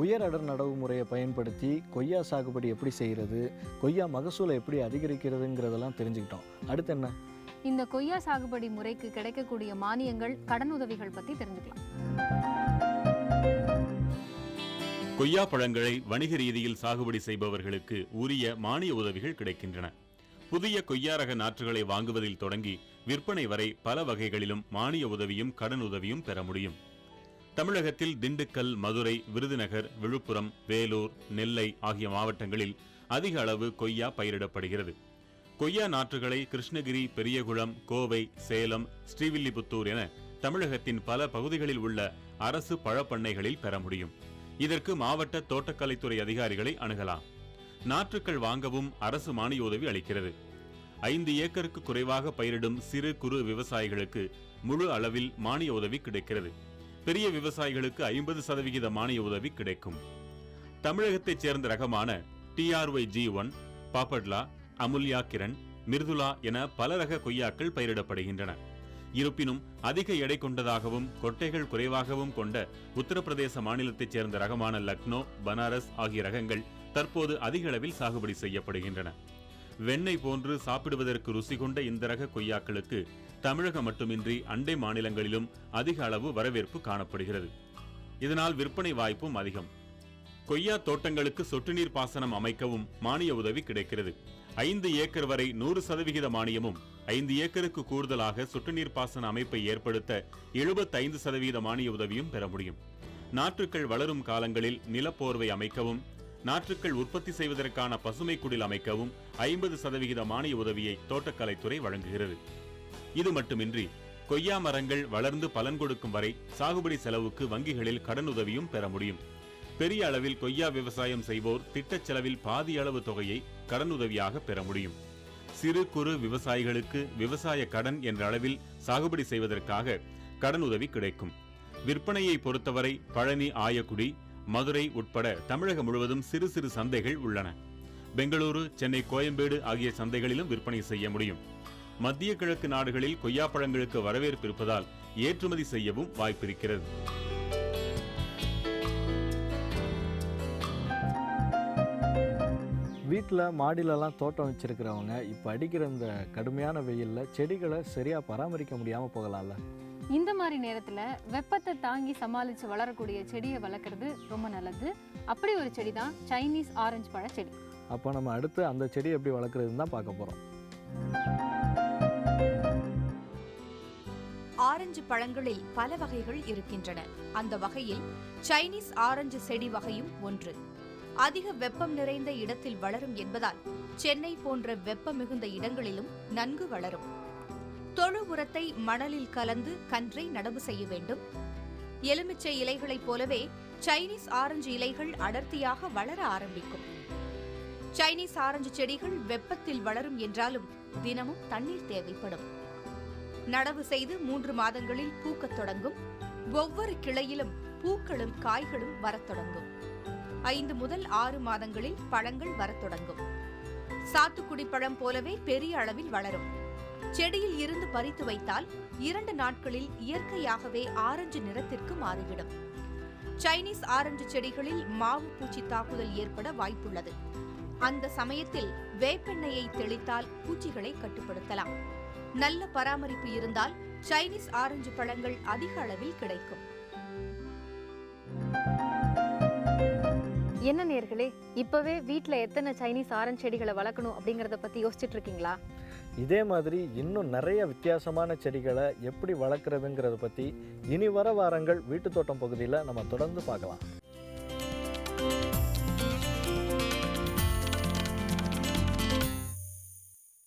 உயர் அடர் நடவு முறையை பயன்படுத்தி கொய்யா சாகுபடி எப்படி செய்கிறது, கொய்யா மகசூலை எப்படி அதிகரிக்கிறதுங்கிறதெல்லாம் தெரிஞ்சுக்கிட்டோம். அடுத்து என்ன? இந்த கொய்யா சாகுபடி முறைக்கு கிடைக்கக்கூடிய மானியங்கள், கடன் உதவிகள் பற்றி தெரிஞ்சுக்கலாம். கொய்யா பழங்களை வணிக ரீதியில் சாகுபடி செய்பவர்களுக்கு உரிய மானிய உதவிகள் கிடைக்கின்றன. புதிய கொய்யா ரக நாற்றுகளை வாங்குவதில் தொடங்கி விற்பனை வரை பல வகைகளிலும் மானிய உதவியும் கடன் உதவியும் பெற முடியும். தமிழகத்தில் திண்டுக்கல், மதுரை, விருதுநகர், விழுப்புரம், வேலூர், நெல்லை ஆகிய மாவட்டங்களில் அதிக அளவு கொய்யா பயிரிடப்படுகிறது. கொய்யா நாற்றுகளை கிருஷ்ணகிரி, பெரியகுளம், கோவை, சேலம், ஸ்ரீவில்லிபுத்தூர் என தமிழகத்தின் பல பகுதிகளில் உள்ள அரசு பழப்பண்ணைகளில் பெற முடியும். இதற்கு மாவட்ட தோட்டக்கலைத்துறை அதிகாரிகளை அணுகலாம். நாற்றுக்கள் வாங்கவும் அரசு மானிய உதவி அளிக்கிறது. 5 ஏக்கருக்கு குறைவாக பயிரிடும் சிறு குறு விவசாயிகளுக்கு முழு அளவில் மானிய உதவி கிடைக்கிறது. பெரிய விவசாயிகளுக்கு 50% மானிய உதவி கிடைக்கும். தமிழகத்தைச் சேர்ந்த ரகமான TRY-G1, பாப்பட்லா, அமுல்யா கிரண், மிர்துலா என பல ரக கொய்யாக்கள் பயிரிடப்படுகின்றன. இருப்பினும் அதிக எடை கொண்டதாகவும் கொட்டைகள் குறைவாகவும் கொண்ட உத்தரப்பிரதேச மாநிலத்தைச் சேர்ந்த ரகமான லக்னோ, பனாரஸ் ஆகிய ரகங்கள் தற்போது அதிக அளவில் சாகுபடி செய்யப்படுகின்றன. வெண்ணெய் போன்று சாப்பிடுவதற்கு ருசி கொண்ட இந்த ரக கொய்யாக்களுக்கு தமிழகம் மட்டுமின்றி அண்டை மாநிலங்களிலும் அதிக அளவு வரவேற்பு காணப்படுகிறது. இதனால் விற்பனை வாய்ப்பும் அதிகம். கொய்யா தோட்டங்களுக்கு சொட்டு நீர் பாசனம் அமைக்கவும் மானிய உதவி கிடைக்கிறது. 5 ஏக்கர் வரை 100% மானியமும், 5 ஏக்கருக்கு கூடுதலாக சொட்டு நீர் பாசன அமைப்பை ஏற்படுத்த 75% மானிய உதவியும் பெற முடியும். நாற்றுக்கள் வளரும் காலங்களில் நிலப்போர்வை அமைக்கவும், நாற்றுக்கள் உற்பத்தி செய்வதற்கான பசுமை குடில் அமைக்கவும் 50% மானிய உதவியை தோட்டக்கலைத்துறை வழங்குகிறது. இது மட்டுமின்றி கொய்யா மரங்கள் வளர்ந்து பலன் கொடுக்கும் வரை சாகுபடி செலவுக்கு வங்கிகளில் கடன் உதவியும் பெற முடியும். பெரிய அளவில் கொய்யா விவசாயம் செய்வோர் திட்டச் செலவில் பாதி அளவு தொகையை கடனுதவியாக பெற முடியும். சிறு குறு விவசாயிகளுக்கு விவசாய கடன் என்ற அளவில் சாகுபடி செய்வதற்காக கடனுதவி கிடைக்கும். விற்பனையை பொறுத்தவரை பழனி, ஆயக்குடி, மதுரை உட்பட தமிழகம் முழுவதும் சிறு சிறு சந்தைகள் உள்ளன. பெங்களூரு, சென்னை, கோயம்பேடு ஆகிய சந்தைகளிலும் விற்பனை செய்ய முடியும். மத்திய கிழக்கு நாடுகளில் கொய்யா பழங்களுக்கு வரவேற்பு இருப்பதால் ஏற்றுமதி செய்யவும் வாய்ப்பிருக்கிறது. வீட்டில் மாடியிலலாம் தோட்டம் வச்சுருக்கிறவங்க இப்போ அடிக்கிற இந்த கடுமையான வெயிலில் செடிகளை சரியாக பராமரிக்க முடியாமல் போகலாம்ல. இந்த மாதிரி நேரத்தில் வெப்பத்தை தாங்கி சமாளித்து வளரக்கூடிய செடியை வளர்க்குறது ரொம்ப நல்லது. அப்படி ஒரு செடி தான் சைனீஸ் ஆரஞ்சு பழ செடி. அப்போ நம்ம அடுத்து அந்த செடி எப்படி வளர்க்குறதுன்னு தான் பார்க்க போகிறோம். ஆரஞ்சு பழங்களில் பல வகைகள் இருக்கின்றன. அந்த வகையில் சைனீஸ் ஆரஞ்சு செடி வகையும் ஒன்று. அதிக வெப்பம் நிறைந்த இடத்தில் வளரும் என்பதால் சென்னை போன்ற வெப்பம் மிகுந்த இடங்களிலும் நன்கு வளரும். தொழு உரத்தை மணலில் கலந்து கன்றை நடவு செய்ய வேண்டும். எலுமிச்சை இலைகளைப் போலவே சைனீஸ் ஆரஞ்சு இலைகள் அடர்த்தியாக வளர ஆரம்பிக்கும். சைனீஸ் ஆரஞ்சு செடிகள் வெப்பத்தில் வளரும் என்றாலும் தினமும் தண்ணீர் தேவைப்படும். நடவு செய்து 3 மாதங்களில் பூக்கத் தொடங்கும். ஒவ்வொரு கிளையிலும் பூக்களும் காய்களும் வரத் தொடங்கும். 5 முதல் 6 மாதங்களில் பழங்கள் வரத் தொடங்கும். சாத்துக்குடி பழம் போலவே பெரிய அளவில் வளரும். செடியில் இருந்து பறித்து வைத்தால் 2 நாட்களில் இயற்கையாகவே ஆரஞ்சு நிறத்திற்கு மாறிவிடும். சைனீஸ் ஆரஞ்சு செடிகளில் மாவு பூச்சி தாக்குதல் ஏற்பட வாய்ப்புள்ளது. அந்த சமயத்தில் வேப்பெண்ணெயை தெளித்தால் பூச்சிகளை கட்டுப்படுத்தலாம். நல்ல பராமரிப்பு இருந்தால் சைனீஸ் ஆரஞ்சு பழங்கள் அதிக அளவில் கிடைக்கும். என்ன நேயர்களே, இப்பவே வீட்டில் எத்தனை சைனீஸ் ஆரஞ்சு செடிகளை வளர்க்கணும் அப்படிங்கிறத பற்றி யோசிச்சுட்டு இருக்கீங்களா? இதே மாதிரி இன்னும் நிறைய வித்தியாசமான செடிகளை எப்படி வளர்க்குறதுங்கிறத பற்றி இனி வர வாரங்கள் வீட்டு தோட்டம் பகுதியில் நம்ம தொடர்ந்து பார்க்கலாம்.